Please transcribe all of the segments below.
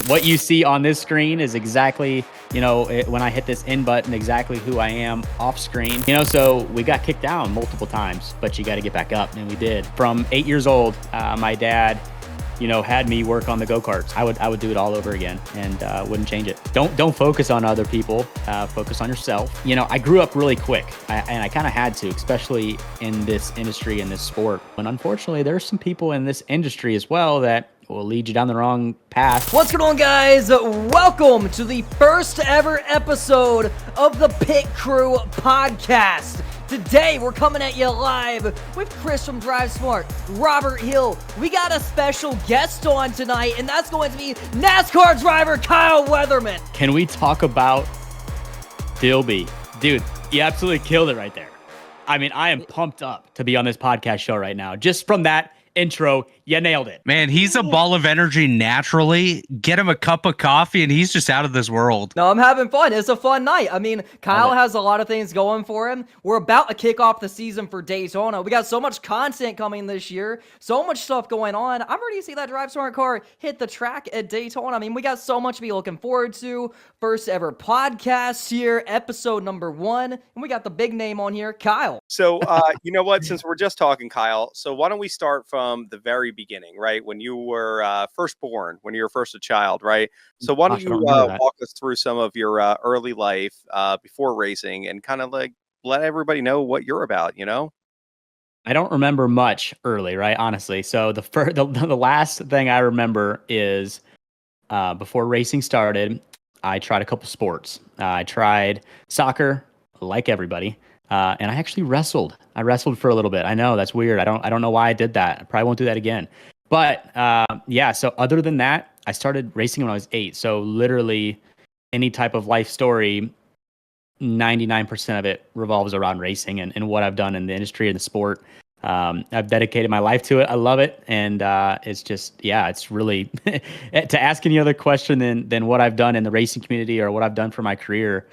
What you see on this screen is exactly, when I hit this end button, exactly who I am off screen. So we got kicked down multiple times, but you got to get back up, and we did. From 8 years old, my dad, had me work on the go-karts. I would do it all over again, and wouldn't change it. Don't focus on other people. Focus on yourself. I grew up really quick, and I kind of had to, especially in this industry, in this sport. And unfortunately, there's some people in this industry as well that will lead you down the wrong path. What's going on, guys? Welcome to the first ever episode of the Pit Crew podcast. Today, we're coming at you live with Chris from Drive Smart, Robert Hill. We got a special guest on tonight, and that's going to be NASCAR driver Kyle Weatherman. Can we talk about Dilby? Dude, you absolutely killed it right there. I mean, I am pumped up to be on this podcast show right now. Just from that intro, you nailed it. Man, he's a ball of energy naturally. Get him a cup of coffee and he's just out of this world. No, I'm having fun. It's a fun night. I mean, Kyle has a lot of things going for him. We're about to kick off the season for Daytona. We got so much content coming this year, so much stuff going on. I'm ready to see that Drive Smart car hit the track at Daytona. I mean, we got so much to be looking forward to. First ever podcast here, episode number 1. And we got the big name on here, Kyle. So, you know what? Since we're just talking, Kyle, so why don't we start from the very beginning, right? When you were first born, when you were first a child, right? So why don't you walk us through some of your early life before racing and kind of like let everybody know what you're about, I don't remember much early, right? Honestly. So the last thing I remember is before racing started, I tried a couple sports. I tried soccer, like everybody. And I actually wrestled. I wrestled for a little bit. I know that's weird. I don't know why I did that. I probably won't do that again. But yeah, so other than that, I started racing when I was 8. So literally any type of life story, 99% of it revolves around racing and what I've done in the industry and the sport. I've dedicated my life to it. I love it. And it's just, yeah, it's really to ask any other question than what I've done in the racing community or what I've done for my career.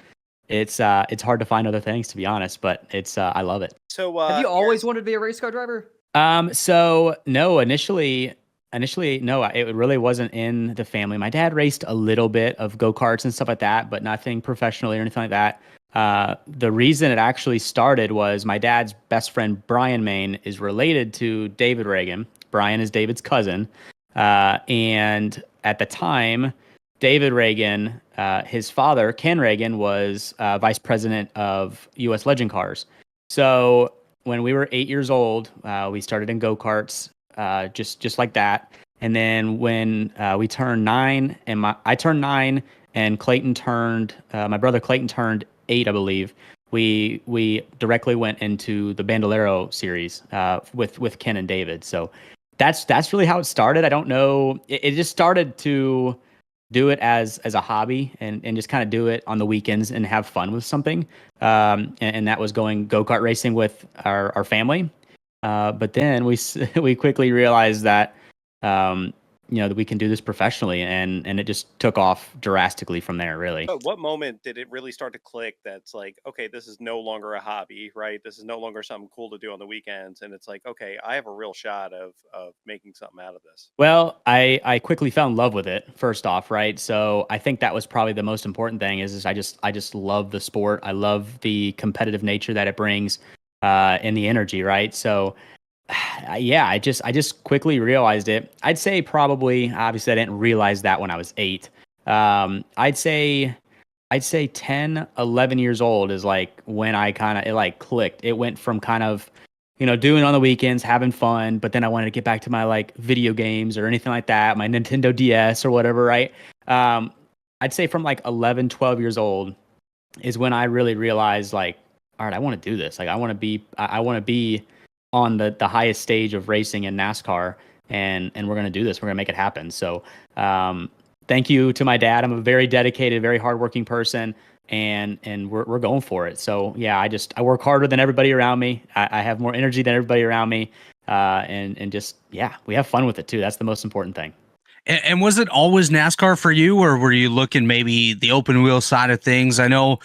It's hard to find other things, to be honest, but I love it. So have you always wanted to be a race car driver? So no, initially, no, it really wasn't in the family. My dad raced a little bit of go-karts and stuff like that, but nothing professionally or anything like that. The reason it actually started was my dad's best friend, Brian Main, is related to David Reagan. Brian is David's cousin. And at the time, David Reagan, his father, Ken Reagan, was vice president of U.S. Legend Cars. So when we were 8 years old, we started in go-karts, just like that. And then when we turned 9, and I turned 9, and Clayton turned, my brother Clayton turned 8, I believe. We directly went into the Bandolero series with Ken and David. So that's really how it started. I don't know. It just started to do it as a hobby and just kind of do it on the weekends and have fun with something. And that was going go-kart racing with our family. But then we quickly realized that, that we can do this professionally, and it just took off drastically from there, really. But what moment did it really start to click that's like, okay, this is no longer a hobby, right? This is no longer something cool to do on the weekends. And it's like, okay, I have a real shot of making something out of this. Well, I quickly fell in love with it, first off, right? So I think that was probably the most important thing is I just love the sport. I love the competitive nature that it brings and the energy, right? So yeah, I just quickly realized it. I'd say probably, obviously I didn't realize that when I was 8. I'd say 10, 11 years old is like when it like clicked. It went from kind of, doing on the weekends, having fun, but then I wanted to get back to my like video games or anything like that, my Nintendo DS or whatever, right? I'd say from like 11, 12 years old is when I really realized like, all right, I want to do this. Like I want to be on the highest stage of racing in NASCAR, and we're going to do this. We're going to make it happen. So thank you to my dad. I'm a very dedicated, very hardworking person, and we're going for it. So yeah, I work harder than everybody around me. I have more energy than everybody around me, and just, yeah, we have fun with it too. That's the most important thing. And was it always NASCAR for you, or were you looking maybe the open wheel side of things? I know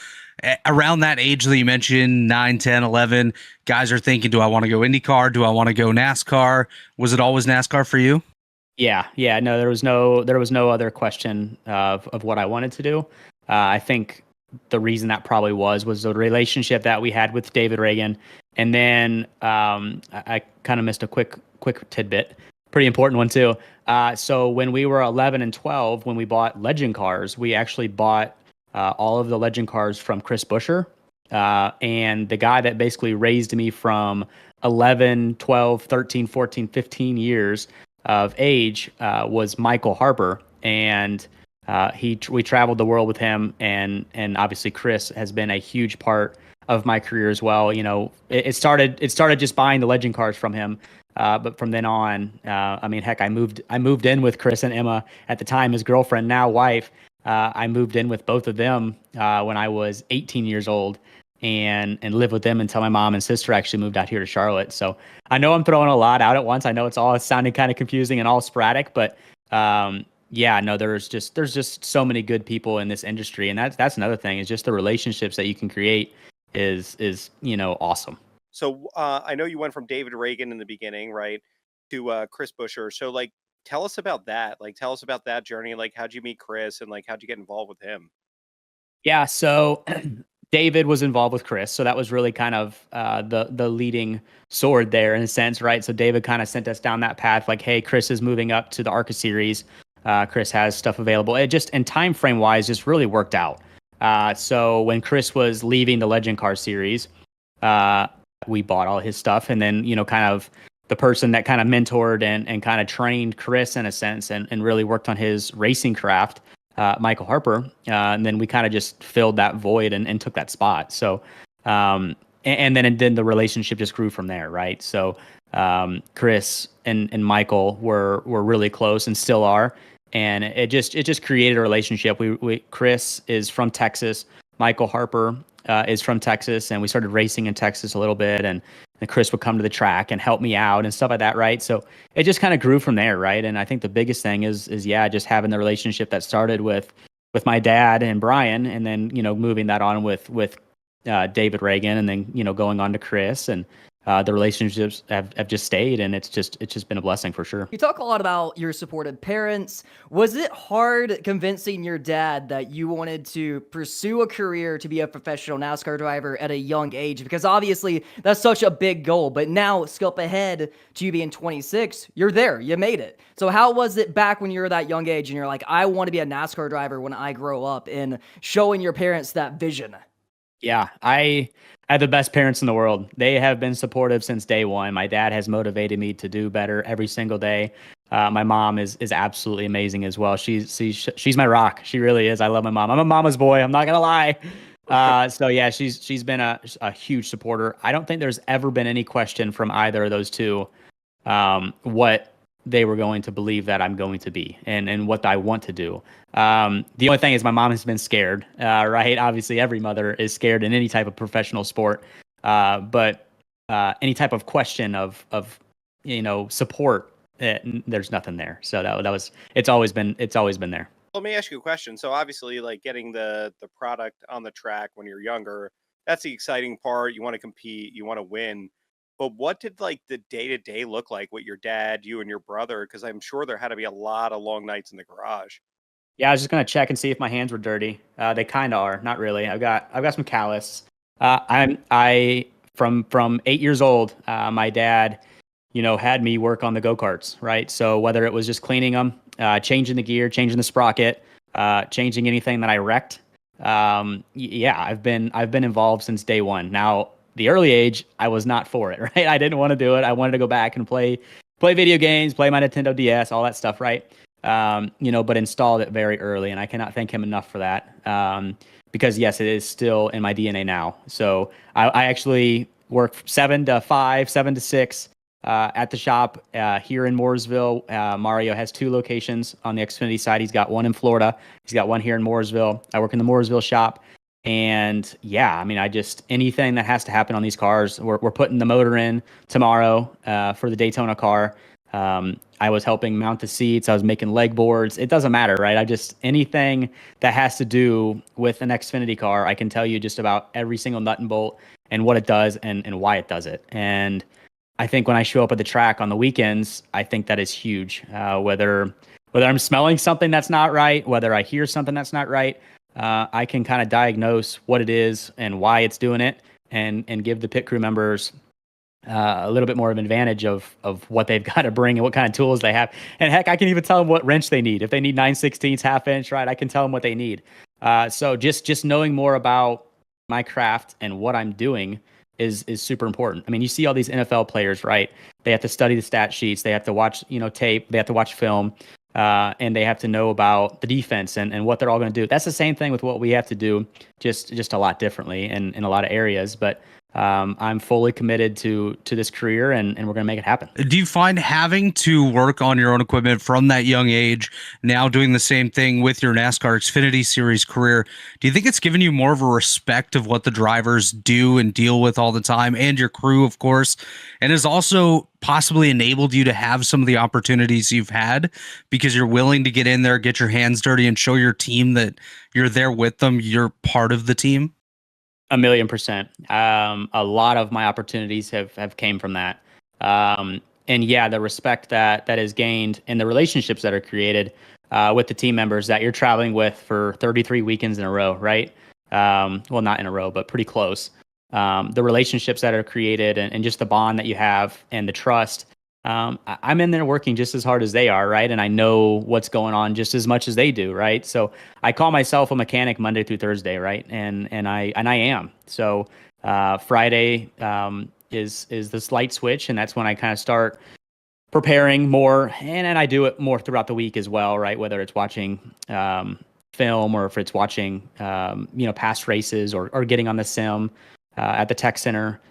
around that age that you mentioned, 9, 10, 11, guys are thinking, do I want to go IndyCar? Do I want to go NASCAR? Was it always NASCAR for you? Yeah. No, there was no other question of what I wanted to do. I think the reason that probably was the relationship that we had with David Reagan, and then I kind of missed a quick tidbit, pretty important one too. So when we were 11 and 12, when we bought Legend cars, we actually bought all of the Legend cars from Chris Buescher, and the guy that basically raised me from 11, 12, 13, 14, 15 years of age was Michael Harper, and we traveled the world with him, and obviously Chris has been a huge part of my career as well. You know, it started just buying the Legend cars from him, but from then on, I mean, heck, I moved in with Chris and Emma at the time, his girlfriend, now wife. I moved in with both of them when I was 18 years old, and lived with them until my mom and sister actually moved out here to Charlotte. So I know I'm throwing a lot out at once. I know it's all sounding kind of confusing and all sporadic, but yeah, no, there's just so many good people in this industry, and that's another thing, is just the relationships that you can create is awesome. So I know you went from David Reagan in the beginning, right, to Chris Buescher. So like, tell us about that. Like, tell us about that journey. Like, how'd you meet Chris, and like, how'd you get involved with him? Yeah, so David was involved with Chris, so that was really kind of the leading sword there in a sense, right? So David kind of sent us down that path, like, hey, Chris is moving up to the ARCA series. Chris has stuff available. It just, and time frame wise, just really worked out. So when Chris was leaving the Legend Car series, we bought all his stuff, and then kind of the person that kind of mentored and kind of trained Chris in a sense, and really worked on his racing craft, Michael Harper, and then we kind of just filled that void and took that spot. So, and then the relationship just grew from there, right? So, Chris and Michael were really close and still are, and it just created a relationship. Chris is from Texas, Michael Harper is from Texas, and we started racing in Texas a little bit, and Chris would come to the track and help me out and stuff like that, right? So it just kind of grew from there, right? And I think the biggest thing is yeah, just having the relationship that started with my dad and Brian, and then moving that on with David Reagan, and then going on to Chris, and the relationships have just stayed, and it's just been a blessing for sure. You talk a lot about your supportive parents. Was it hard convincing your dad that you wanted to pursue a career to be a professional NASCAR driver at a young age? Because obviously that's such a big goal, but now skip ahead to you being 26, you're there, you made it. So how was it back when you were that young age and you're like, I want to be a NASCAR driver when I grow up, and showing your parents that vision? Yeah, I had the best parents in the world. They have been supportive since day one. My dad has motivated me to do better every single day. My mom is absolutely amazing as well. She's my rock. She really is. I love my mom. I'm a mama's boy. I'm not gonna lie. So yeah, she's been a huge supporter. I don't think there's ever been any question from either of those two what they were going to believe that I'm going to be, and what I want to do. The only thing is my mom has been scared, right? Obviously every mother is scared in any type of professional sport. But any type of question of support, there's nothing there. So it's always been there. Let me ask you a question. So obviously, like, getting the product on the track when you're younger, that's the exciting part. You want to compete, you want to win. But what did like the day-to-day look like with your dad, you and your brother? Because I'm sure there had to be a lot of long nights in the garage. Yeah, I was just gonna check and see if my hands were dirty. They kind of are, not really. I've got some callus. I from 8 years old, my dad, had me work on the go-karts, right? So whether it was just cleaning them, changing the gear, changing the sprocket, changing anything that I wrecked, yeah, I've been involved since day one. Now, the early age, I was not for it, right? I didn't want to do it. I wanted to go back and play video games, play my Nintendo DS, all that stuff, right? But installed it very early, and I cannot thank him enough for that. Because yes, it is still in my DNA now. So I actually work 7 to 5, 7 to 6 at the shop here in Mooresville. Mario has 2 locations on the Xfinity side. He's got one in Florida. He's got one here in Mooresville. I work in the Mooresville shop. And yeah, I mean, anything that has to happen on these cars, we're putting the motor in tomorrow for the Daytona car. I was helping mount the seats. I was making leg boards. It doesn't matter, right? Anything that has to do with an Xfinity car, I can tell you just about every single nut and bolt and what it does and why it does it. And I think when I show up at the track on the weekends, I think that is huge. Whether I'm smelling something that's not right, whether I hear something that's not right, I can kind of diagnose what it is and why it's doing it, and give the pit crew members a little bit more of an advantage of what they've got to bring and what kind of tools they have. And heck, I can even tell them what wrench they need. If they need 9/16, half inch, right, I can tell them what they need. So just knowing more about my craft and what I'm doing is super important. I mean, you see all these NFL players, right? They have to study the stat sheets, they have to watch, tape, they have to watch film, and they have to know about the defense and what they're all going to do. That's the same thing with what we have to do, just a lot differently in a lot of areas. But I'm fully committed to this career, and we're going to make it happen. Do you find having to work on your own equipment from that young age, now doing the same thing with your NASCAR Xfinity Series career, do you think it's given you more of a respect of what the drivers do and deal with all the time, and your crew, of course, and has also possibly enabled you to have some of the opportunities you've had because you're willing to get in there, get your hands dirty, and show your team that you're there with them, you're part of the team? 1,000,000%. A lot of my opportunities have came from that. And yeah, the respect that is gained and the relationships that are created with the team members that you're traveling with for 33 weekends in a row, right? Well, not in a row, but pretty close. The relationships that are created and just the bond that you have and the trust. I'm in there working just as hard as they are, right? And I know what's going on just as much as they do, right? So I call myself a mechanic Monday through Thursday, right? And I am. So Friday is this light switch, and that's when I kind of start preparing more, and I do it more throughout the week as well, right? Whether it's watching film or if it's watching past races or getting on the sim at the tech center.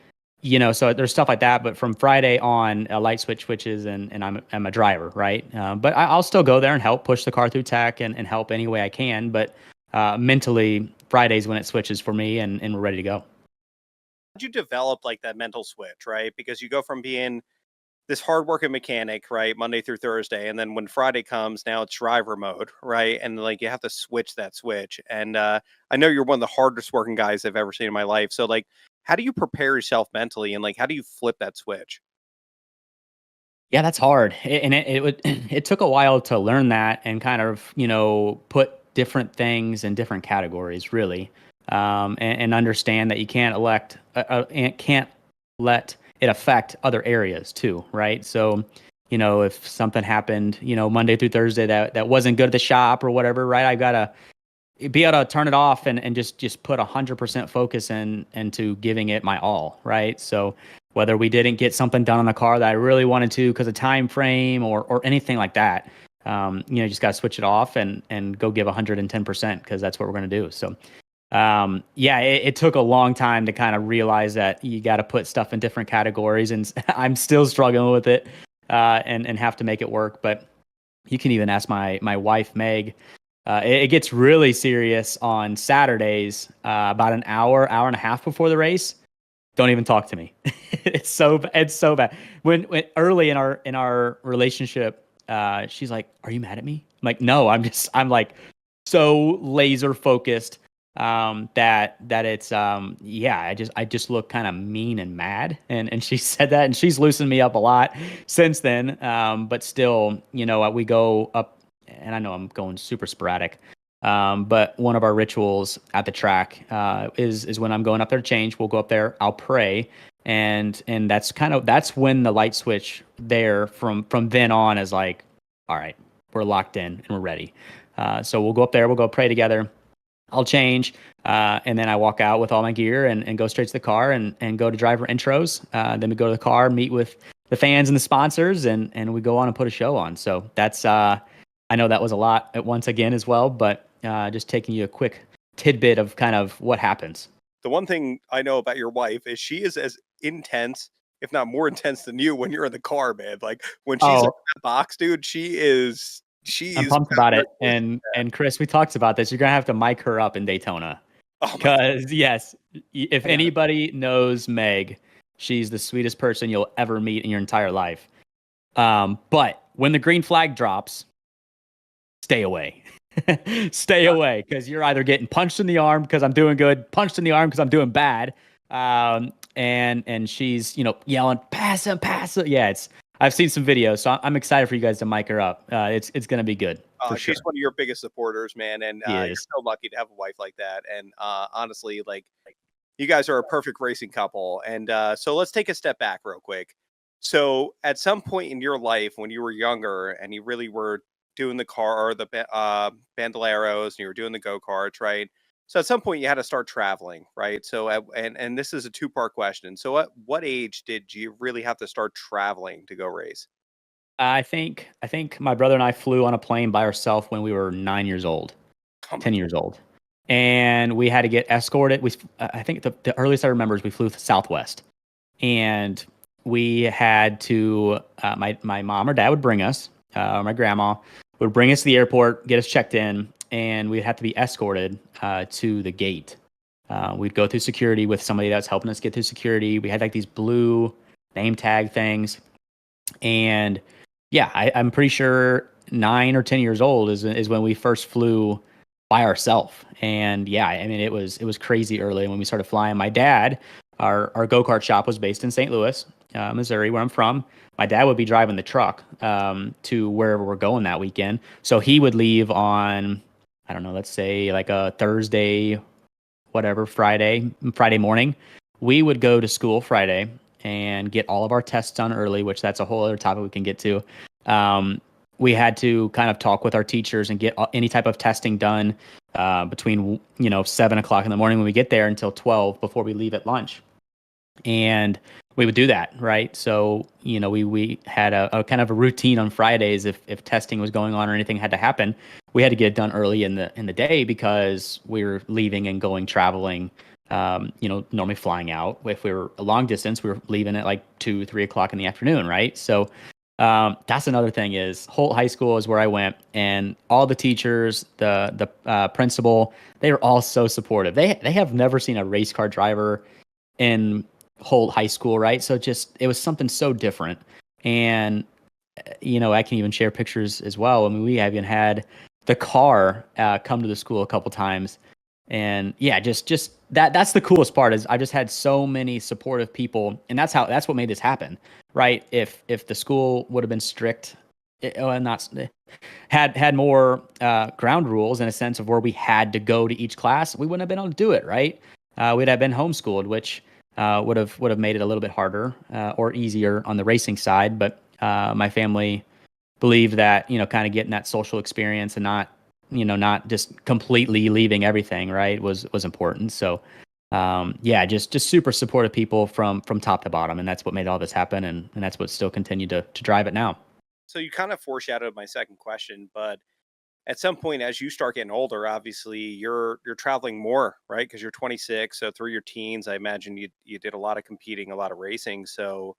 So there's stuff like that. But from Friday on, a light switch switches, and I'm a driver, right? But I'll still go there and help push the car through tech and help any way I can. But mentally, Friday's when it switches for me, and we're ready to go. How'd you develop like that mental switch, right? Because you go from being this hardworking mechanic, right, Monday through Thursday, and then when Friday comes, now it's driver mode, right? And like you have to switch that switch. And I know you're one of the hardest working guys I've ever seen in my life. So like, how do you prepare yourself mentally, and like how do you flip that switch? Yeah, that's hard, it took a while to learn that and kind of put different things in different categories, really, and understand that you can't can't let it affect other areas too, right? So, if something happened, Monday through Thursday that wasn't good at the shop or whatever, right? I gotta be able to turn it off and just put 100% focus into giving it my all, right? So whether we didn't get something done on the car that I really wanted to because of time frame or anything like that, just got to switch it off and go give 110% because that's what we're going to do. So it took a long time to kind of realize that you got to put stuff in different categories, and I'm still struggling with it and have to make it work. But you can even ask my wife, Meg. It gets really serious on Saturdays, about an hour and a half before the race. Don't even talk to me. It's so bad. When early in our relationship, she's like, "Are you mad at me?" I'm like, "No, I'm like so laser focused that it's I just look kind of mean and mad." And she said that, and she's loosened me up a lot since then. But still, we go up. And I know I'm going super sporadic, but one of our rituals at the track is when I'm going up there to change. We'll go up there, I'll pray, and that's when the light switch there from then on is like, all right, we're locked in and we're ready. So we'll go up there, we'll go pray together. I'll change, and then I walk out with all my gear and go straight to the car and go to driver intros. Then we go to the car, meet with the fans and the sponsors, and we go on and put a show on. So that's I know that was a lot at once again as well, but just taking you a quick tidbit of kind of what happens. The one thing I know about your wife is she is as intense, if not more intense than you when you're in the car, man. Like when she's in that box, dude, she's I'm pumped about it. And Chris, we talked about this. You're going to have to mic her up in Daytona. Because yes, if anybody knows Meg, she's the sweetest person you'll ever meet in your entire life. But when the green flag drops, stay away. Stay away, because you're either getting punched in the arm because I'm doing good, punched in the arm because I'm doing bad, and she's yelling, pass him, pass him. Yeah, I've seen some videos, so I'm excited for you guys to mic her up. It's gonna be good for sure. She's one of your biggest supporters, man, and you're so lucky to have a wife like that. And honestly, like you guys are a perfect racing couple. And so let's take a step back real quick. So at some point in your life when you were younger and you really were doing the car or the bandoleros and you were doing the go-karts, right? So at some point you had to start traveling, right? So and this is a two-part question. So at what age did you really have to start traveling to go race? I think my brother and I flew on a plane by ourselves when we were 9 years old, 10 years old, and we had to get escorted. I think the earliest I remember is we flew Southwest, and we had to my mom or dad would bring us, or my grandma would bring us to the airport, get us checked in, and we'd have to be escorted to the gate. We'd go through security with somebody that's helping us get through security. We had like these blue name tag things, and yeah, I'm pretty sure 9 or 10 years old is when we first flew by ourselves. And yeah, I mean, it was crazy early when we started flying. My dad, our go-kart shop was based in St. Louis, Missouri, where I'm from. My dad would be driving the truck to wherever we're going that weekend. So he would leave on, I don't know, let's say like a Thursday, whatever, Friday morning. We would go to school Friday and get all of our tests done early, which that's a whole other topic we can get to. We had to kind of talk with our teachers and get any type of testing done between 7 o'clock in the morning when we get there until 12 before we leave at lunch. And we would do that, right? So we had a kind of a routine on Fridays. If testing was going on or anything had to happen, we had to get it done early in the day because we were leaving and going traveling. Normally flying out. If we were a long distance, we were leaving at like 2-3 o'clock in the afternoon, right? So that's another thing is Holt High School is where I went, and all the teachers, the principal, they were all so supportive. They have never seen a race car driver in Holt High School, right? So it was something so different. And I can even share pictures as well. I mean, we even had the car come to the school a couple times. And yeah, just that's the coolest part is I just had so many supportive people, and that's what made this happen, right? If the school would have been strict, had more ground rules in a sense of where we had to go to each class, we wouldn't have been able to do it, right? We'd have been homeschooled, which would have made it a little bit harder or easier on the racing side. But my family believed that kind of getting that social experience and not just completely leaving everything, right, was important. So yeah, just super supportive people from top to bottom, and that's what made all this happen, and that's what still continued to drive it now. So you kind of foreshadowed my second question, but at some point as you start getting older, obviously you're traveling more, right? Because you're 26, so through your teens, I imagine you did a lot of competing, a lot of racing. So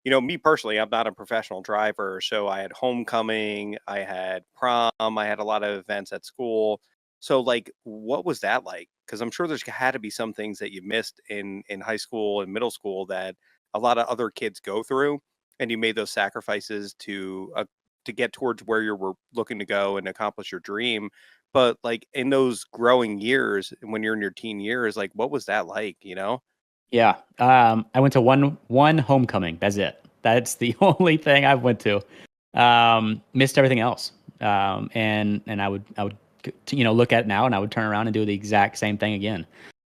me personally, I'm not a professional driver. So I had homecoming, I had prom, I had a lot of events at school. So like, what was that like? Because I'm sure there's had to be some things that you missed in high school and middle school that a lot of other kids go through, and you made those sacrifices to get towards where you were looking to go and accomplish your dream. But like in those growing years, when you're in your teen years, like what was that like? Yeah. I went to one homecoming. That's it. That's the only thing I've went to. Missed everything else. And I would look at it now and I would turn around and do the exact same thing again.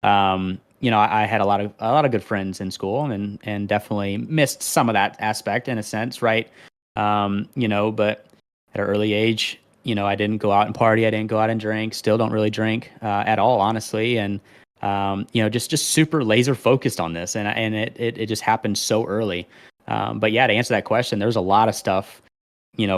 I had a lot of good friends in school and definitely missed some of that aspect in a sense, right? But at an early age, I didn't go out and party. I didn't go out and drink. Still don't really drink at all, honestly. And just super laser focused on this, and it just happened so early. But yeah, to answer that question, there's a lot of stuff,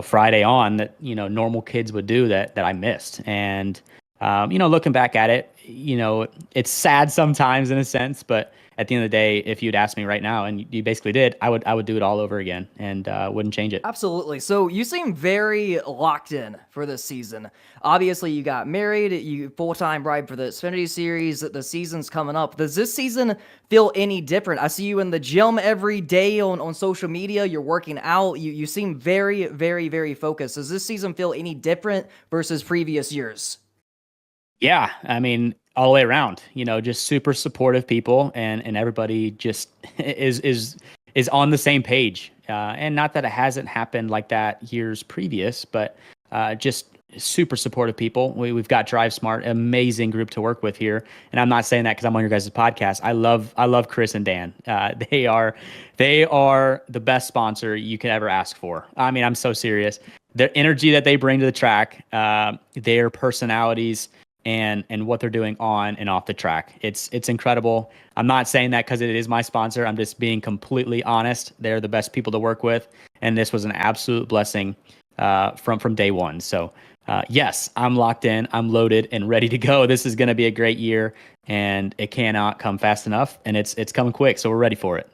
Friday on that, normal kids would do that I missed. And, looking back at it, it's sad sometimes in a sense, but at the end of the day, if you'd ask me right now, and you basically did, I would do it all over again and wouldn't change it. Absolutely. So you seem very locked in for this season. Obviously, you got married, you full-time bride for the Xfinity Series. The season's coming up. Does this season feel any different? I see you in the gym every day on social media. You're working out. You seem very, very, very focused. Does this season feel any different versus previous years? Yeah, I mean, all the way around, just super supportive people, and everybody just is on the same page. And not that it hasn't happened like that years previous, but just super supportive people. We've got Drive Smart, amazing group to work with here. And I'm not saying that because I'm on your guys' podcast. I love Chris and Dan. They are the best sponsor you can ever ask for. I mean, I'm so serious. Their energy that they bring to the track, their personalities, and what they're doing on and off the track. It's incredible. I'm not saying that because it is my sponsor. I'm just being completely honest. They're the best people to work with, and this was an absolute blessing from day one. So yes, I'm locked in. I'm loaded and ready to go. This is going to be a great year, and it cannot come fast enough, and it's coming quick. So we're ready for it.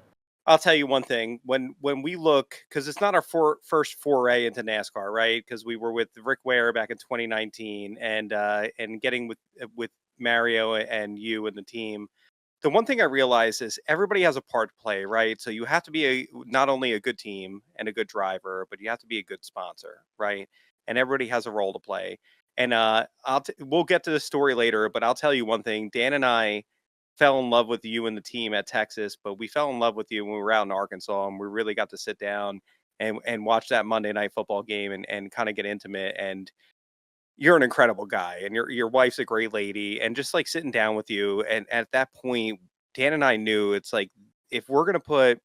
I'll tell you one thing. When we look, because it's not our first foray into NASCAR, right? Because we were with Rick Ware back in 2019, and getting with Mario and you and the team. The one thing I realized is everybody has a part to play, right? So you have to be not only a good team and a good driver, but you have to be a good sponsor, right? And everybody has a role to play. And we'll get to the story later, but I'll tell you one thing. Dan and I fell in love with you and the team at Texas, but we fell in love with you when we were out in Arkansas, and we really got to sit down and watch that Monday Night Football game and kind of get intimate. And you're an incredible guy, and your wife's a great lady, and just like sitting down with you. And at that point, Dan and I knew it's like, if we're going to put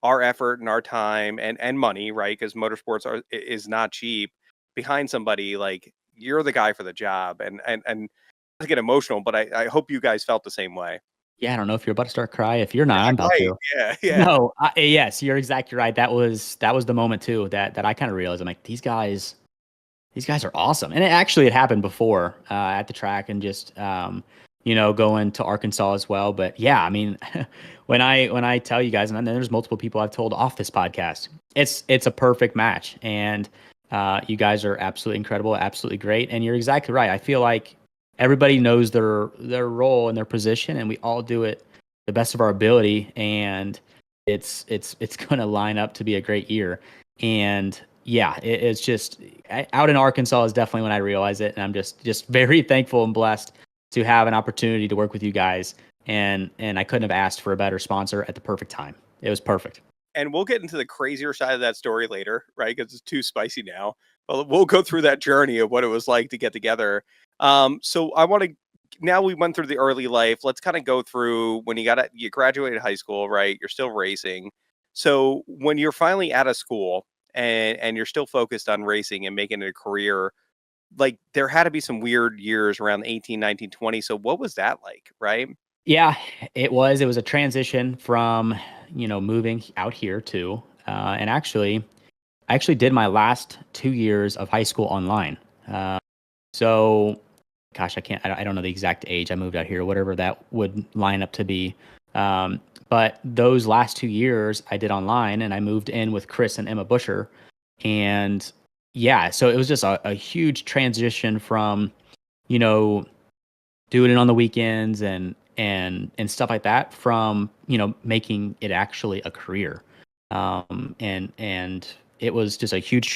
our effort and our time and money, right? Because motorsports is not cheap, behind somebody, like, you're the guy for the job. And I get emotional, but I hope you guys felt the same way. Yeah, I don't know if you're about to start crying. If you're not, I'm about to. Yeah. No, yes, you're exactly right. That was the moment too that I kind of realized. I'm like, these guys are awesome. And it happened before at the track, and just going to Arkansas as well. But yeah, I mean, when I tell you guys, and then there's multiple people I've told off this podcast, it's a perfect match, and you guys are absolutely incredible, absolutely great, and you're exactly right. I feel like everybody knows their role and their position, and we all do it the best of our ability, and it's going to line up to be a great year. And yeah, it's just out in Arkansas is definitely when I realized it, and I'm just very thankful and blessed to have an opportunity to work with you guys, and I couldn't have asked for a better sponsor at the perfect time. It was perfect. And we'll get into the crazier side of that story later, right? Because it's too spicy now. But we'll go through that journey of what it was like to get together. So I want to, now we went through the early life. Let's kind of go through when you graduated high school, right? You're still racing. So when you're finally out of school and you're still focused on racing and making it a career, like, there had to be some weird years around 18, 19, 20. So what was that like, right? Yeah, it was a transition from, moving out here to, and I actually did my last 2 years of high school online. So gosh, I don't know the exact age I moved out here, whatever that would line up to be. But those last 2 years I did online, and I moved in with Chris and Emma Busher. And yeah, so it was just a huge transition from, doing it on the weekends and stuff like that, from, making it actually a career. And it was just a huge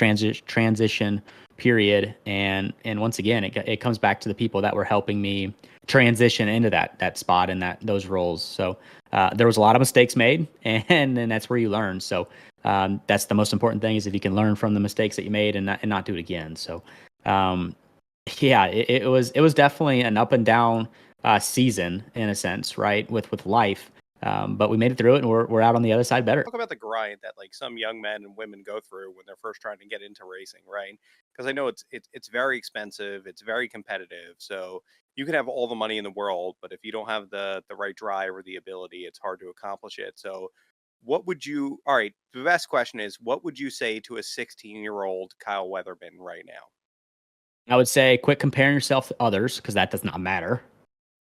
transition period. And once again, it comes back to the people that were helping me transition into that spot and those roles. So there was a lot of mistakes made, and then that's where you learn. So that's the most important thing, is if you can learn from the mistakes that you made and not do it again. So yeah, it was definitely an up and down season in a sense, right? With life. But we made it through it, and we're out on the other side better. Talk about the grind that, like, some young men and women go through when they're first trying to get into racing, right? Because I know it's very expensive, it's very competitive. So you can have all the money in the world, but if you don't have the right drive or the ability, it's hard to accomplish it. So all right, the best question is, what would you say to a 16-year-old Kyle Weatherman right now? I would say quit comparing yourself to others, because that does not matter.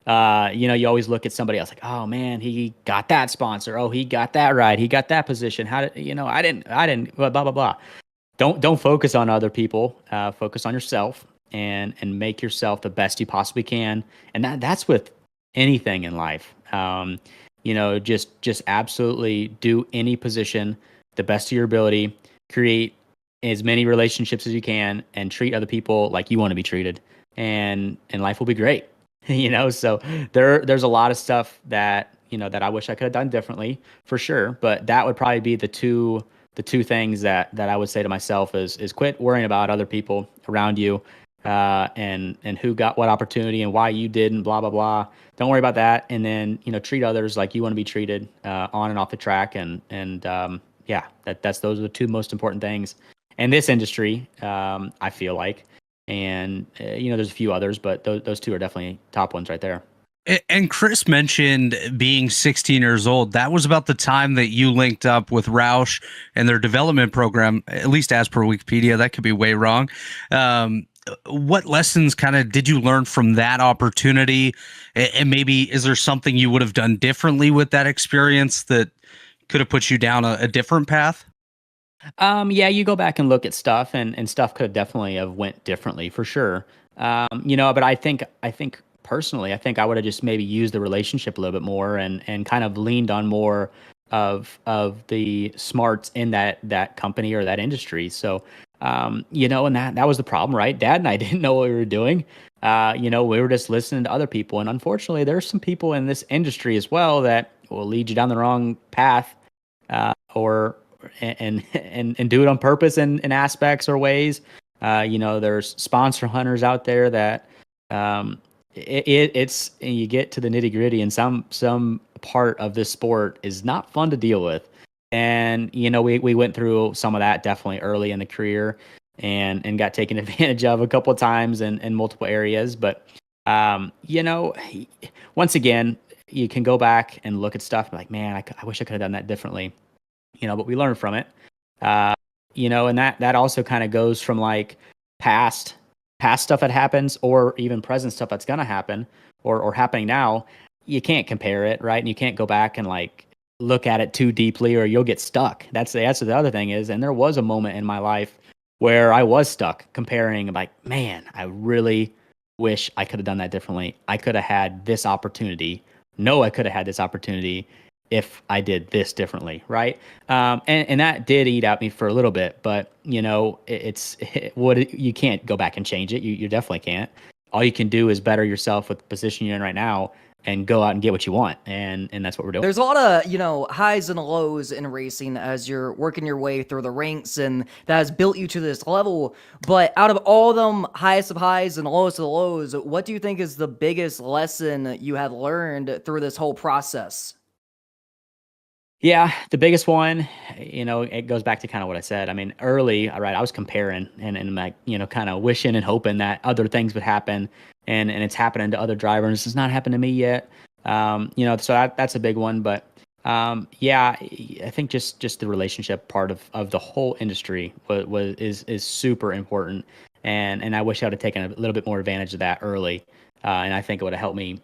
You always look at somebody else like, oh man, he got that sponsor. Oh, he got that ride. He got that position. How did, I didn't, blah, blah, blah. Don't focus on other people. Focus on yourself and make yourself the best you possibly can. And that's with anything in life. Just absolutely do any position the best of your ability, create as many relationships as you can, and treat other people like you want to be treated. And life will be great. So there's a lot of stuff that, that I wish I could have done differently for sure. But that would probably be the two things that I would say to myself is quit worrying about other people around you, and who got what opportunity and why you didn't, blah, blah, blah. Don't worry about that. And then, treat others like you want to be treated, on and off the track. And yeah, those are the two most important things in this industry. I feel like, and there's a few others, but those two are definitely top ones right there. And Chris mentioned being 16 years old. That was about the time that you linked up with Roush and their development program, at least as per Wikipedia. That could be way wrong. What lessons kind of did you learn from that opportunity? And maybe is there something you would have done differently with that experience that could have put you down a different path? Yeah, you go back and look at stuff, and stuff could definitely have went differently for sure. But I think personally, I think I would have just maybe used the relationship a little bit more, and kind of leaned on more of the smarts in that company or that industry. So, and that was the problem, right? Dad and I didn't know what we were doing. We were just listening to other people, and unfortunately, there's some people in this industry as well that will lead you down the wrong path, or and do it on purpose in aspects or ways. There's sponsor hunters out there that, it's you get to the nitty gritty, and some part of this sport is not fun to deal with. And we went through some of that definitely early in the career, and got taken advantage of a couple of times in multiple areas. But once again, you can go back and look at stuff and be like, man, I wish I could have done that differently. But we learn from it. And that also kind of goes from like past stuff that happens, or even present stuff that's gonna happen, or happening now. You can't compare it, right? And you can't go back and like look at it too deeply, or you'll get stuck. That's the other thing is. And there was a moment in my life where I was stuck comparing, like, man, I really wish I could have done that differently. I could have had this opportunity. No, I could have had this opportunity if I did this differently, right? And that did eat at me for a little bit, but you can't go back and change it. You definitely can't. All you can do is better yourself with the position you're in right now, and go out and get what you want, and that's what we're doing. There's a lot of highs and lows in racing as you're working your way through the ranks, and that has built you to this level. But out of all them highest of highs and lowest of lows, what do you think is the biggest lesson you have learned through this whole process? Yeah, the biggest one, it goes back to kind of what I said. I mean, early, right, I was comparing, and like, kind of wishing and hoping that other things would happen, and it's happening to other drivers. It's not happened to me yet. So that's a big one. But yeah, I think just the relationship part of the whole industry is super important, and I wish I would have taken a little bit more advantage of that early, and I think it would have helped me,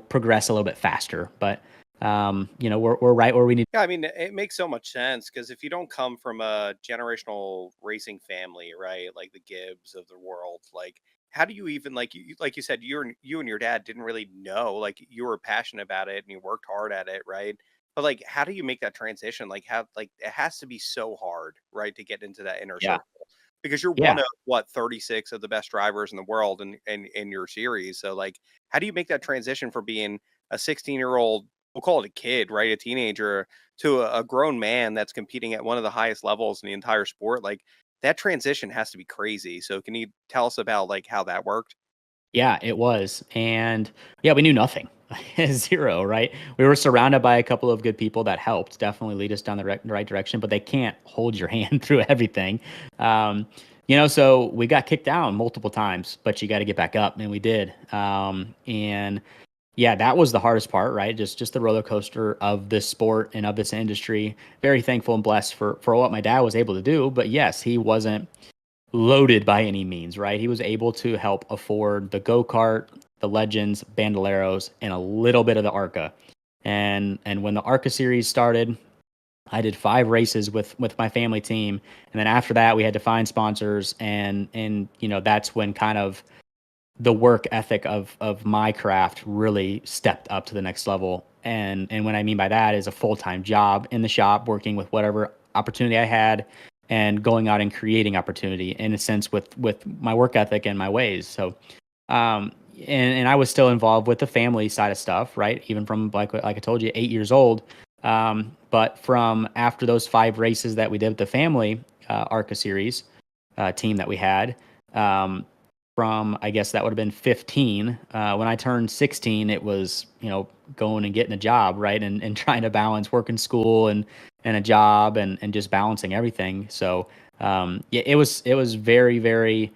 progress a little bit faster. But we're right where we need. Yeah, I mean, it makes so much sense, because if you don't come from a generational racing family, right, like the Gibbs of the world, like, how do you even, like you said, you and your dad didn't really know, like, you were passionate about it and you worked hard at it, right? But like, how do you make that transition? Like, it has to be so hard, right, to get into that inner Yeah. circle, because you're Yeah. one of 36 of the best drivers in the world in your series. So like, how do you make that transition from being a 16-year-old, we'll call it a kid, right, a teenager, to a grown man that's competing at one of the highest levels in the entire sport? Like, that transition has to be crazy. So can you tell us about like how that worked? Yeah, it was. And yeah, we knew nothing. Zero, right? We were surrounded by a couple of good people that helped definitely lead us down the right direction, but they can't hold your hand through everything. So we got kicked down multiple times, but you got to get back up, and we did. And yeah, that was the hardest part, right? Just the roller coaster of this sport and of this industry. Very thankful and blessed for what my dad was able to do. But yes, he wasn't loaded by any means, right? He was able to help afford the go-kart, the Legends, Bandoleros, and a little bit of the ARCA. And when the ARCA series started, I did 5 races with my family team, and then after that, we had to find sponsors, and that's when kind of the work ethic of my craft really stepped up to the next level. And what I mean by that is a full-time job in the shop, working with whatever opportunity I had, and going out and creating opportunity in a sense with my work ethic and my ways. So, and I was still involved with the family side of stuff, right? Even from like I told you, 8 years old. But from after those 5 races that we did with the family ARCA series team that we had, from I guess that would have been 15. When I turned 16, it was going and getting a job, right, and trying to balance working school and a job and just balancing everything. So yeah, it was very, very.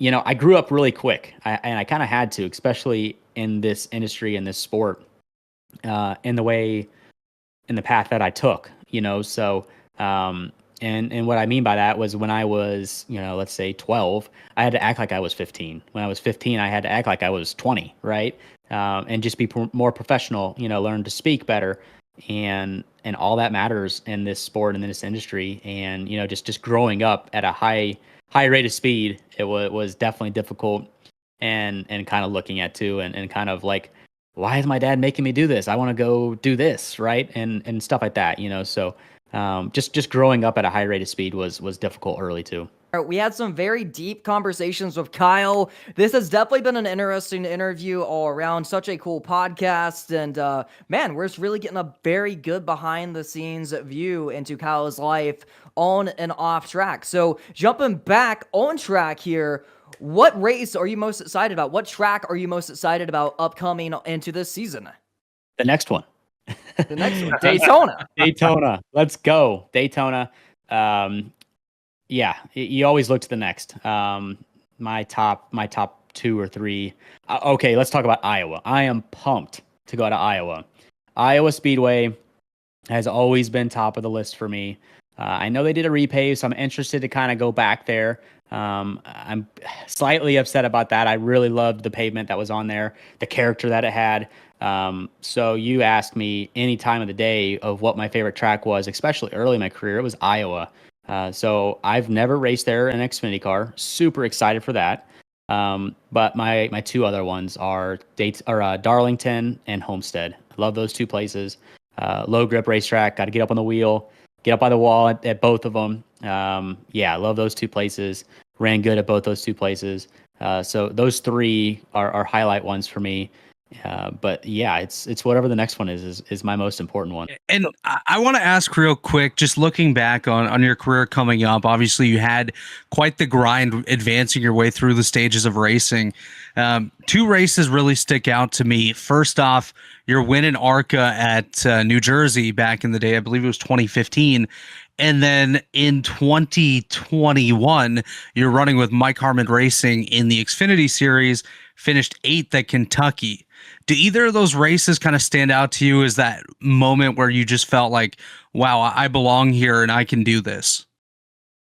I grew up really quick, and I kind of had to, especially in this industry, in this sport, in the path that I took. So and what I mean by that was when I was, let's say 12, I had to act like I was 15. When I was 15, I had to act like I was 20, right? And just be more professional. Learn to speak better, and all that matters in this sport and in this industry. And just growing up at a high rate of speed, it was definitely difficult, and kind of looking at too, and kind of like, why is my dad making me do this? I want to go do this, right? And stuff like that, So just growing up at a high rate of speed was difficult early too. We had some very deep conversations with Kyle. This has definitely been an interesting interview all around. Such a cool podcast. And man, we're just really getting a very good behind the scenes view into Kyle's life on and off track. So jumping back on track here, what race are you most excited about? What track are you most excited about upcoming into this season? The next one. The next one, Daytona. Daytona. Let's go. Daytona. Yeah, you always look to the next. My top 2 or 3. Okay, let's talk about Iowa. I am pumped to go to Iowa. Iowa Speedway has always been top of the list for me. I know they did a repave, so I'm interested to kind of go back there. I'm slightly upset about that. I really loved the pavement that was on there, the character that it had. So you asked me any time of the day of what my favorite track was, especially early in my career, it was Iowa. So I've never raced there in an Xfinity car. Super excited for that. But my 2 other ones are Darlington and Homestead. I love those 2 places. Low grip racetrack. Got to get up on the wheel, get up by the wall at both of them. Yeah, I love those 2 places. Ran good at both those 2 places. So those 3 are highlight ones for me. But yeah, it's whatever the next one is my most important one. And I want to ask real quick, just looking back on your career coming up, obviously you had quite the grind advancing your way through the stages of racing. 2 races really stick out to me. First off, your win in ARCA at New Jersey back in the day, I believe it was 2015. And then in 2021, you're running with Mike Harmon Racing in the Xfinity Series, finished 8th at Kentucky. Do either of those races kind of stand out to you as that moment where you just felt like, wow, I belong here and I can do this?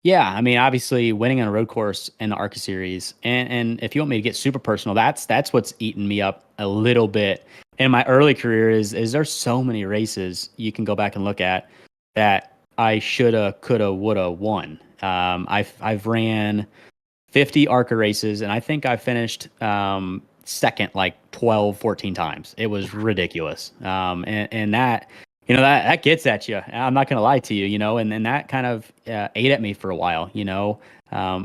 Yeah, I mean, obviously winning on a road course in the ARCA series, and if you want me to get super personal, that's what's eaten me up a little bit in my early career. Is there's so many races you can go back and look at that I shoulda, coulda, woulda won. I've ran 50 ARCA races, and I think I finished second like 12, 14 times. It was ridiculous. And that, that gets at you. I'm not going to lie to you, and that kind of ate at me for a while,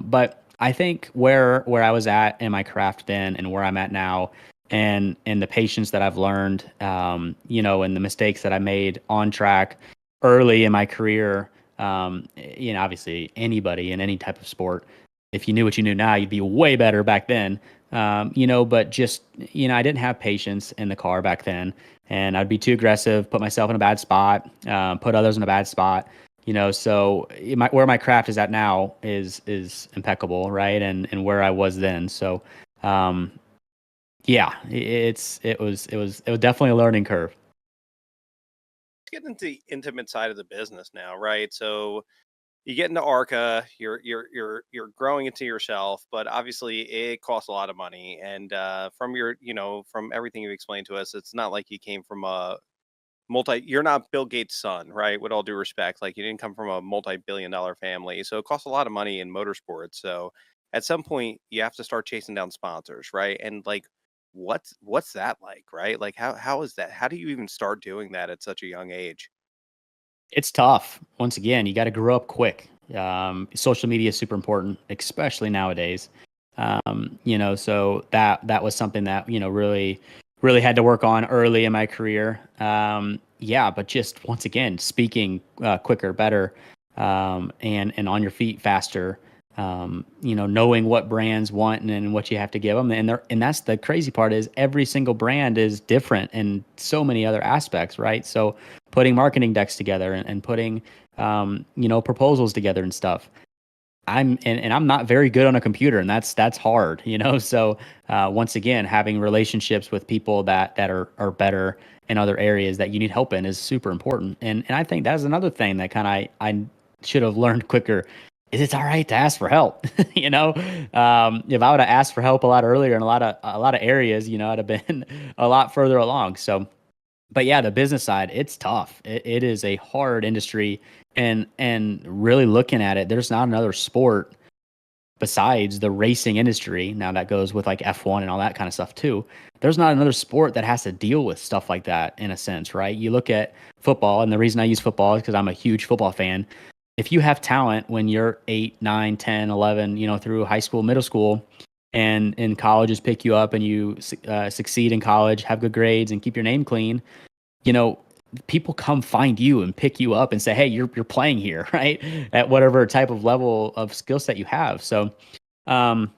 but I think where I was at in my craft then and where I'm at now, and the patience that I've learned, and the mistakes that I made on track early in my career, obviously anybody in any type of sport, if you knew what you knew now, you'd be way better back then. But just, I didn't have patience in the car back then, and I'd be too aggressive, put myself in a bad spot, put others in a bad spot, so where my craft is at now is impeccable. Right. And where I was then. So, yeah, it was definitely a learning curve. Let's get into the intimate side of the business now. Right. So, you get into ARCA, you're growing into yourself, but obviously it costs a lot of money. And from from everything you've explained to us, it's not like you came from you're not Bill Gates' son, right? With all due respect, like you didn't come from a multi-billion-dollar family, so it costs a lot of money in motorsports. So at some point, you have to start chasing down sponsors, right? And like, what's that like, right? Like, how is that? How do you even start doing that at such a young age? It's tough. Once again, you got to grow up quick. Social media is super important, especially nowadays. So that was something that, really had to work on early in my career. But just once again, speaking quicker, better, and on your feet faster. Knowing what brands want and what you have to give them, and that's the crazy part is every single brand is different in so many other aspects, right? So putting marketing decks together and putting proposals together and stuff. I'm not very good on a computer, and that's hard, So once again, having relationships with people that are better in other areas that you need help in is super important. And I think that's another thing that I should have learned quicker. Is it's all right to ask for help, If I would have asked for help a lot earlier in a lot of areas, I'd have been a lot further along. So, but yeah, the business side, it's tough. It is a hard industry, and really looking at it, there's not another sport besides the racing industry. Now that goes with like F1 and all that kind of stuff too. There's not another sport that has to deal with stuff like that in a sense, right? You look at football, and the reason I use football is because I'm a huge football fan. If you have talent when you're 8, 9, 10, 11, through high school, middle school, and colleges pick you up and you succeed in college, have good grades, and keep your name clean, people come find you and pick you up and say, hey, you're playing here, right? At whatever type of level of skill set you have. So, and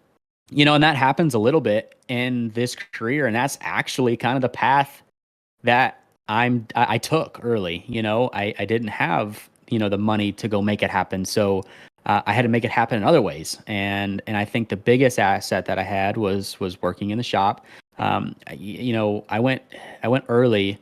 that happens a little bit in this career. And that's actually kind of the path that I took early. I didn't have, the money to go make it happen. So I had to make it happen in other ways. And I think the biggest asset that I had was working in the shop. I went early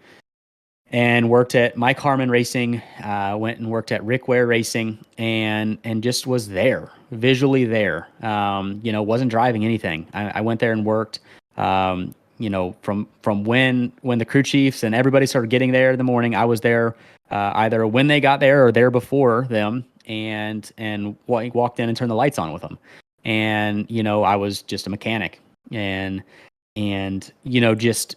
and worked at Mike Harmon Racing, went and worked at Rick Ware Racing, and just was there, visually there. Wasn't driving anything. I went there and worked. From when the crew chiefs and everybody started getting there in the morning, I was there either when they got there or there before them, and walked in and turned the lights on with them. And I was just a mechanic, and just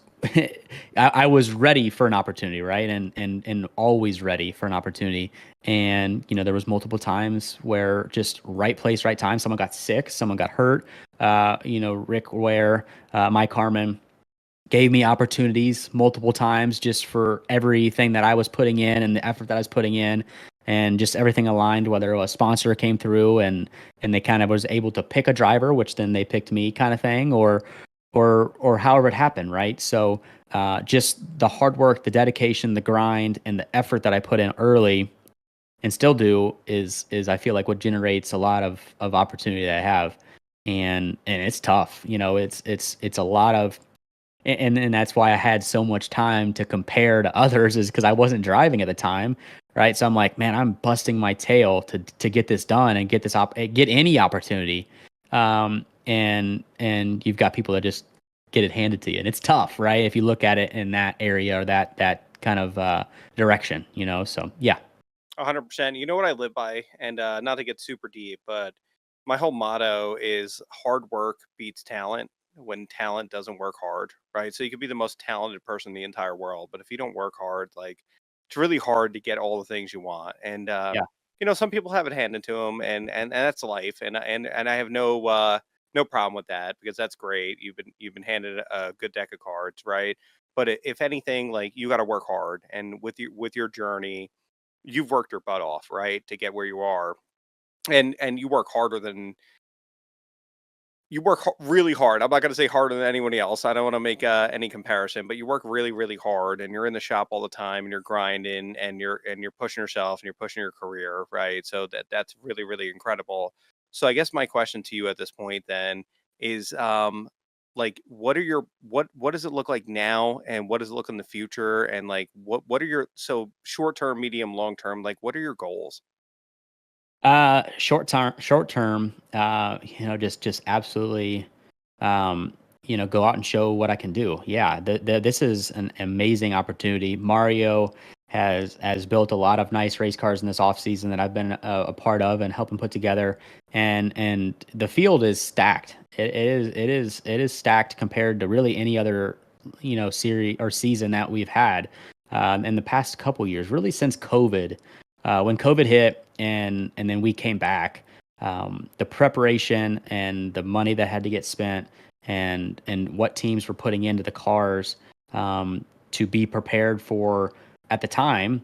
I was ready for an opportunity, right? And always ready for an opportunity. And, there was multiple times where just right place, right time. Someone got sick, someone got hurt. Rick Ware, Mike Harmon gave me opportunities multiple times just for everything that I was putting in and the effort that I was putting in, and just everything aligned, whether a sponsor came through and they kind of was able to pick a driver, which then they picked me kind of thing, or however it happened, right? So just the hard work, the dedication, the grind, and the effort that I put in early and still do is I feel like what generates a lot of opportunity that I have. And it's tough. It's a lot of, and that's why I had so much time to compare to others, is because I wasn't driving at the time, right? So I'm like, man, I'm busting my tail to get this done and get any opportunity. And you've got people that just get it handed to you, and it's tough, right? If you look at it in that area or that kind of direction, So yeah, 100%. You know what I live by, and not to get super deep, but my whole motto is hard work beats talent when talent doesn't work hard, right? So you could be the most talented person in the entire world, but if you don't work hard, like, it's really hard to get all the things you want. And yeah, some people have it handed to them, and that's life. And I have no problem with that, because that's great. You've been handed a good deck of cards, right? But if anything, like, you got to work hard, and with your journey, you've worked your butt off, right, to get where you are, and you work harder than really hard. I'm not going to say harder than anyone else. I don't want to make any comparison, but you work really, really hard, and you're in the shop all the time, and you're grinding, and you're pushing yourself, and you're pushing your career, right? So that's really, really incredible. So I guess my question to you at this point then is, like, what does it look like now, and what does it look in the future, and like what are your, so short term, medium, long term, like, what are your goals? Short term, just absolutely, go out and show what I can do. Yeah, this is an amazing opportunity. Mario has built a lot of nice race cars in this off season that I've been a part of and helping put together, and the field is stacked. It is stacked compared to really any other, series or season that we've had in the past couple years, really since COVID. When COVID hit and then we came back, the preparation and the money that had to get spent, and what teams were putting into the cars to be prepared for, at the time,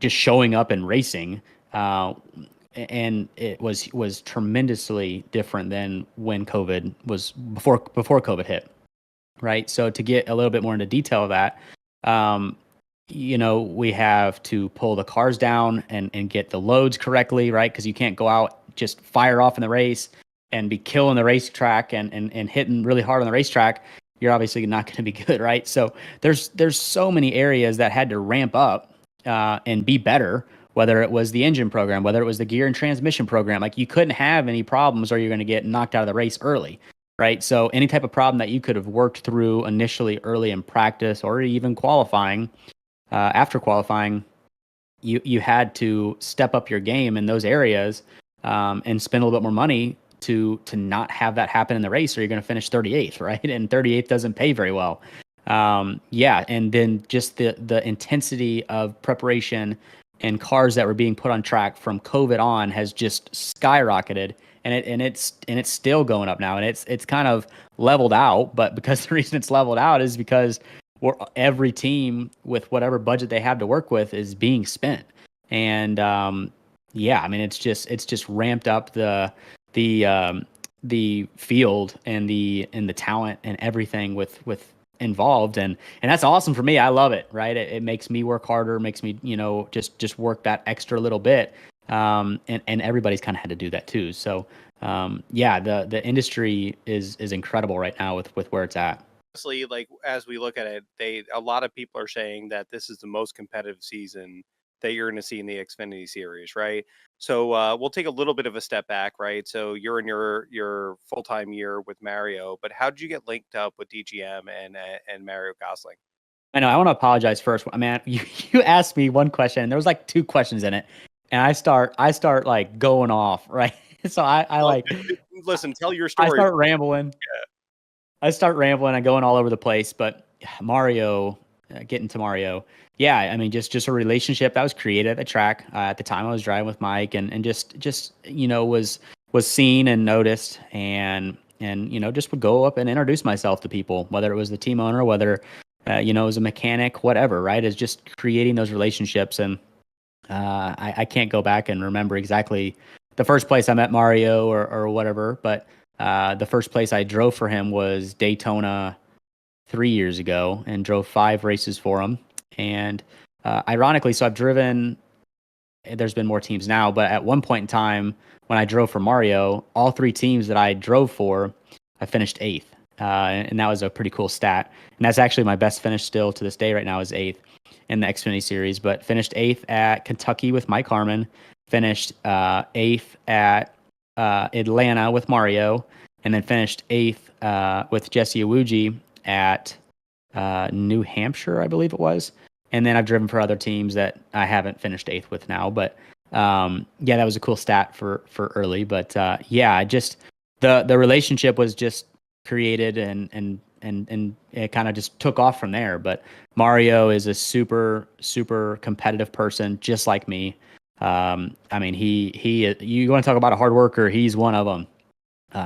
just showing up and racing. And it was tremendously different than when COVID was before COVID hit, right? So to get a little bit more into detail of that, we have to pull the cars down and get the loads correctly, right? Because you can't go out, just fire off in the race and be killing the racetrack and hitting really hard on the racetrack. You're obviously not going to be good, right? So there's so many areas that had to ramp up and be better, whether it was the engine program, whether it was the gear and transmission program. Like, you couldn't have any problems or you're going to get knocked out of the race early, right? So any type of problem that you could have worked through initially early in practice or even qualifying, after qualifying, you had to step up your game in those areas and spend a little bit more money to not have that happen in the race, or you're going to finish 38th, right? And 38th doesn't pay very well. And then just the intensity of preparation and cars that were being put on track from COVID on has just skyrocketed, and it's still going up now, and it's kind of leveled out. But because the reason it's leveled out is because every team, with whatever budget they have to work with, is being spent. And it's just ramped up the field and the talent and everything with involved, and that's awesome for me. I love it, right? It makes me work harder, makes me just work that extra little bit, and everybody's kind of had to do that too. So the industry is incredible right now with where it's at. Honestly, like, as we look at it, a lot of people are saying that this is the most competitive season that you're going to see in the Xfinity Series, right? So we'll take a little bit of a step back, right? So you're in your full-time year with Mario, but how did you get linked up with DGM and Mario Gosling? I know. I want to apologize first. I mean, you asked me one question, and there was like two questions in it, and I start like going off, right? So I like listen, tell your story. I start rambling. I'm going all over the place. But Mario, getting to Mario, yeah, I mean, just a relationship that was created at the track. At the time, I was driving with Mike, and just was seen and noticed, and just would go up and introduce myself to people, whether it was the team owner, whether it was a mechanic, whatever, right? Is just creating those relationships. And I can't go back and remember exactly the first place I met Mario or whatever, but the first place I drove for him was Daytona 3 years ago, and drove 5 races for him. And ironically, so I've driven, there's been more teams now, but at one point in time when I drove for Mario, all 3 teams that I drove for, I finished 8th. And that was a pretty cool stat. And that's actually my best finish still to this day right now, is 8th in the Xfinity Series. But finished 8th at Kentucky with Mike Harmon, finished 8th at Atlanta with Mario, and then finished 8th with Jesse Iwuji at New Hampshire, I believe it was. And then I've driven for other teams that I haven't finished 8th with now. But that was a cool stat for early. But just the relationship was just created, and it kind of just took off from there. But Mario is a super, super competitive person, just like me. I mean, you want to talk about a hard worker, he's one of them.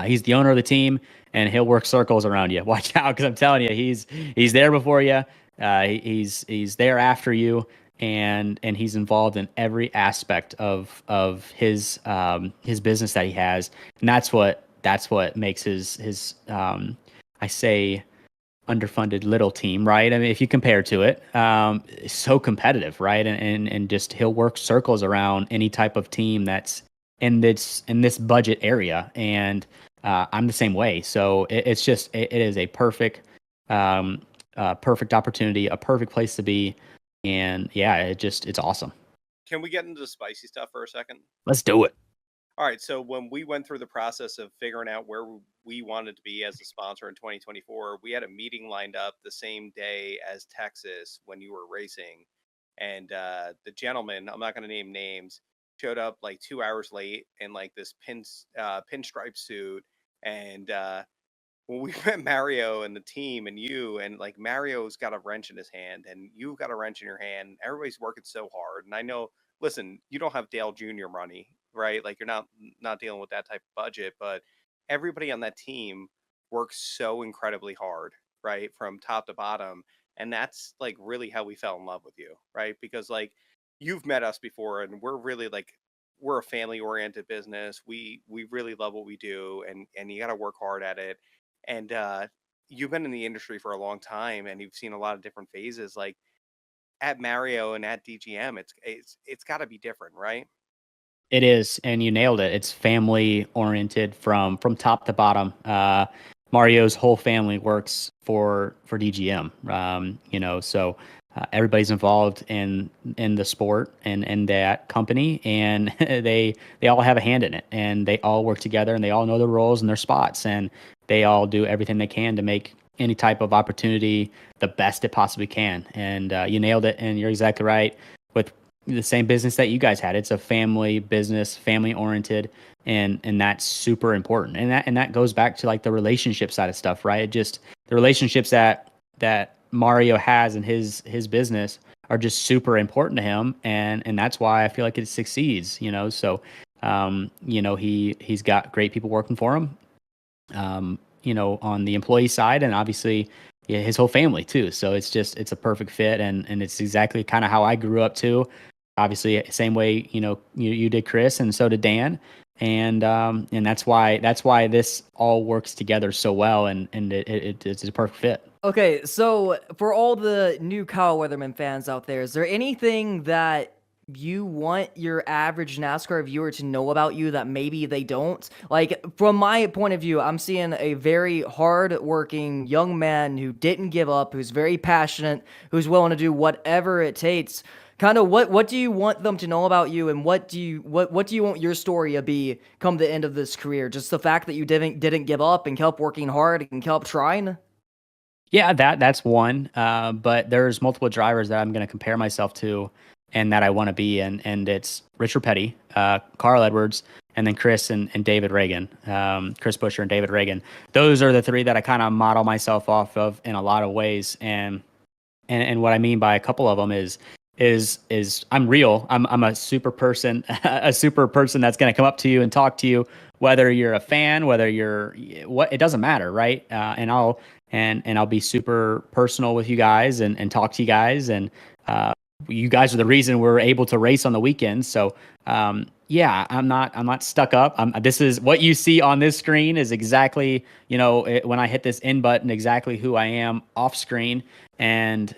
He's the owner of the team, and he'll work circles around you. Watch out, because I'm telling you, he's there before you. He's there after you, and he's involved in every aspect of his business that he has, and that's what makes his I say underfunded little team, right? I mean, if you compare to it, so competitive, right? And just he'll work circles around any type of team that's in this budget area, and I'm the same way. So it is a perfect opportunity, a perfect place to be, and it's awesome. Can we get into the spicy stuff for a second? Let's do it. All right. So when we went through the process of figuring out where we wanted to be as a sponsor in 2024, we had a meeting lined up the same day as Texas when you were racing. And the gentleman, I'm not going to name names, showed up like 2 hours late in like this pinstripe suit. And when we met Mario and the team and you, and like Mario's got a wrench in his hand and you've got a wrench in your hand, everybody's working so hard. And I know, listen, you don't have Dale Jr. money. right? Like you're not dealing with that type of budget, but everybody on that team works so incredibly hard, right? From top to bottom. And that's like really how we fell in love with you, right? Because like you've met us before and we're really like we're a family oriented business. We really love what we do and you got to work hard at it. And you've been in the industry for a long time and you've seen a lot of different phases like at Mario and at DGM it's got to be different, right? It is, and you nailed it. It's family oriented from top to bottom. Mario's whole family works for DGM. So everybody's involved in the sport and in that company, and they all have a hand in it, and they all work together, and they all know their roles and their spots, and they all do everything they can to make any type of opportunity the best it possibly can. And you nailed it, and you're exactly right with the same business that you guys had. It's a family business, family oriented, and that's super important. And that goes back to like the relationship side of stuff, right? Just the relationships that Mario has in his business are just super important to him, and that's why I feel like it succeeds. So he's got great people working for him. On the employee side, and obviously his whole family too. So it's a perfect fit, and it's exactly kind of how I grew up too. Obviously, same way you did, Chris, and so did Dan, and that's why this all works together so well, and it's a perfect fit. Okay, so for all the new Kyle Weatherman fans out there, is there anything that you want your average NASCAR viewer to know about you that maybe they don't? Like, from my point of view, I'm seeing a very hard-working young man who didn't give up, who's very passionate, who's willing to do whatever it takes. Kind of what do you want them to know about you, and what do you want your story to be come the end of this career? Just the fact that you didn't give up and kept working hard and kept trying? Yeah, that's one. But there's multiple drivers that I'm going to compare myself to and that I want to be, and it's Richard Petty, Carl Edwards, and then Chris and David Reagan, Chris Buescher and David Reagan. Those are the three that I kind of model myself off of in a lot of ways. And what I mean by a couple of them is I'm real. I'm a super person, a super person that's going to come up to you and talk to you, whether you're a fan, whether you're what, it doesn't matter. Right. And I'll be super personal with you guys and talk to you guys. And, you guys are the reason we're able to race on the weekends. So, yeah, I'm not stuck up. This is what you see on this screen is exactly, when I hit this end button, exactly who I am off screen. And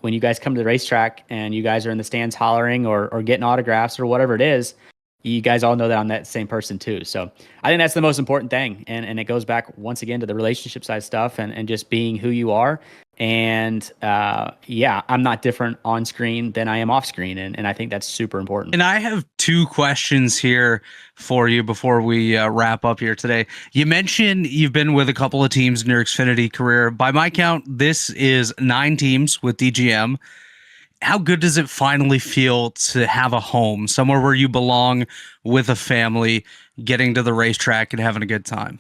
when you guys come to the racetrack and you guys are in the stands hollering or getting autographs or whatever it is, you guys all know that I'm that same person too. So I think that's the most important thing. And it goes back once again to the relationship side stuff and just being who you are. And yeah, I'm not different on screen than I am off screen. And I think that's super important. And I have two questions here for you before we wrap up here today. You mentioned you've been with a couple of teams in your Xfinity career. By my count, this is 9 teams with DGM. How good does it finally feel to have a home, somewhere where you belong with a family, getting to the racetrack and having a good time?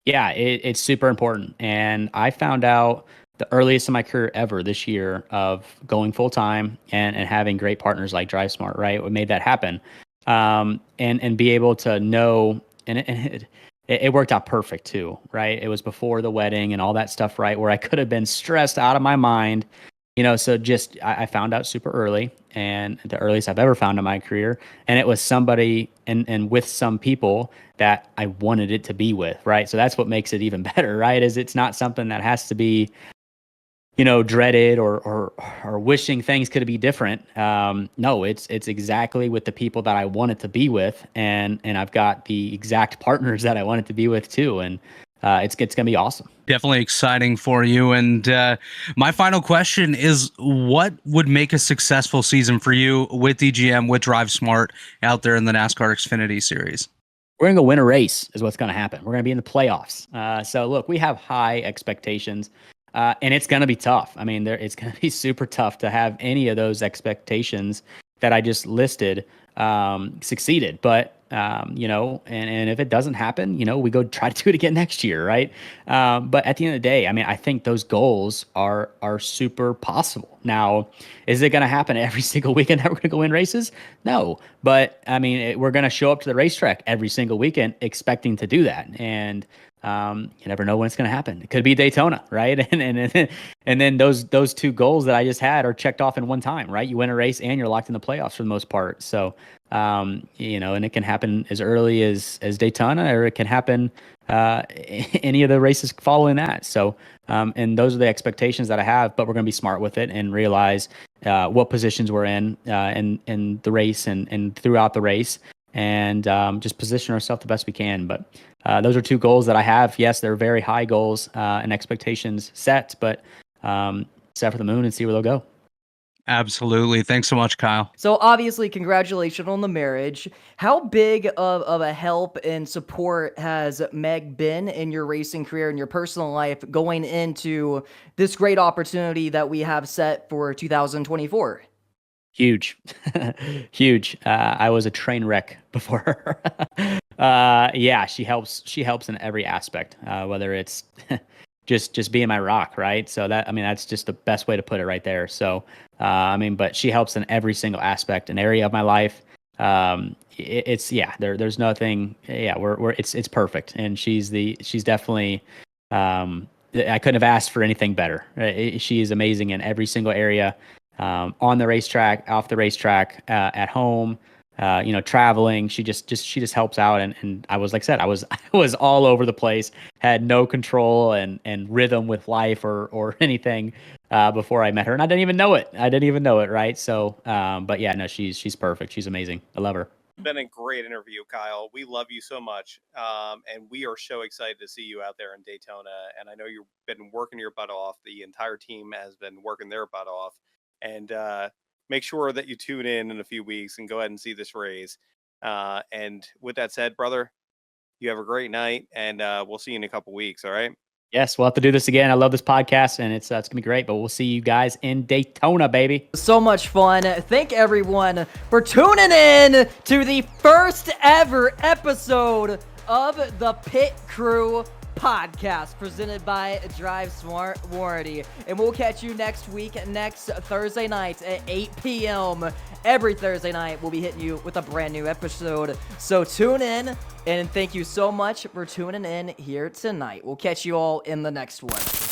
Yeah, it's super important. And I found out the earliest in my career ever this year of going full time and having great partners like DriveSmart, right? What made that happen? And be able to know, and it worked out perfect too, right? It was before the wedding and all that stuff, right? Where I could have been stressed out of my mind. So just I found out super early, and the earliest I've ever found in my career, and it was somebody and with some people that I wanted it to be with, right? So that's what makes it even better, right? Is it's not something that has to be, dreaded or wishing things could be different. No, it's exactly with the people that I want it to be with, and I've got the exact partners that I want it to be with too, and it's gonna be awesome. Definitely exciting for you. And my final question is, what would make a successful season for you with DGM, with DriveSmart out there in the NASCAR Xfinity Series? We're going to go win a race is what's going to happen. We're going to be in the playoffs. So look, we have high expectations, and it's going to be tough. I mean, it's going to be super tough to have any of those expectations that I just listed succeeded. But you know, and if it doesn't happen, you know, we go try to do it again next year, right? But at the end of the day, I mean, I think those goals are super possible. Now, is it going to happen every single weekend that we're going to go win races? No, but I mean, we're going to show up to the racetrack every single weekend expecting to do that, and you never know when it's going to happen. It could be Daytona, right? And then those two goals that I just had are checked off in one time, right? You win a race and you're locked in the playoffs for the most part. So, you know, and it can happen as early as Daytona, or it can happen any of the races following that. So, and those are the expectations that I have. But we're going to be smart with it and realize what positions we're in the race and throughout the race, and just position ourselves the best we can. But those are two goals that I have. Yes, they're very high goals and expectations set, but set for the moon and see where they'll go. Absolutely. Thanks so much, Kyle. So obviously, congratulations on the marriage. How big of a help and support has Meg been in your racing career and your personal life going into this great opportunity that we have set for 2024? Huge, huge. I was a train wreck before her. Yeah, she helps in every aspect, whether it's just being my rock, right? So that, I mean, that's just the best way to put it right there. So, I mean, but she helps in every single aspect and area of my life. It's yeah, there's nothing. Yeah, it's perfect, and she's definitely. I couldn't have asked for anything better. She is amazing in every single area, on the racetrack, off the racetrack, at home. You know, traveling, she just helps out, and I was, like I said, I was all over the place, had no control and rhythm with life or anything before I met her, and I didn't even know it, right? So, but yeah, no, she's perfect, she's amazing, I love her. Been a great interview, Kyle. We love you so much, and we are so excited to see you out there in Daytona. And I know you've been working your butt off. The entire team has been working their butt off, and make sure that you tune in a few weeks and go ahead and see this race. And with that said, brother, you have a great night, and we'll see you in a couple weeks. All right. Yes, we'll have to do this again. I love this podcast, and it's gonna be great. But we'll see you guys in Daytona, baby. So much fun. Thank everyone for tuning in to the first ever episode of the Pit Crew podcast presented by Drive Smart Warranty. And we'll catch you next week, next Thursday night at 8 p.m. Every Thursday night, we'll be hitting you with a brand new episode. So tune in, and thank you so much for tuning in here tonight. We'll catch you all in the next one.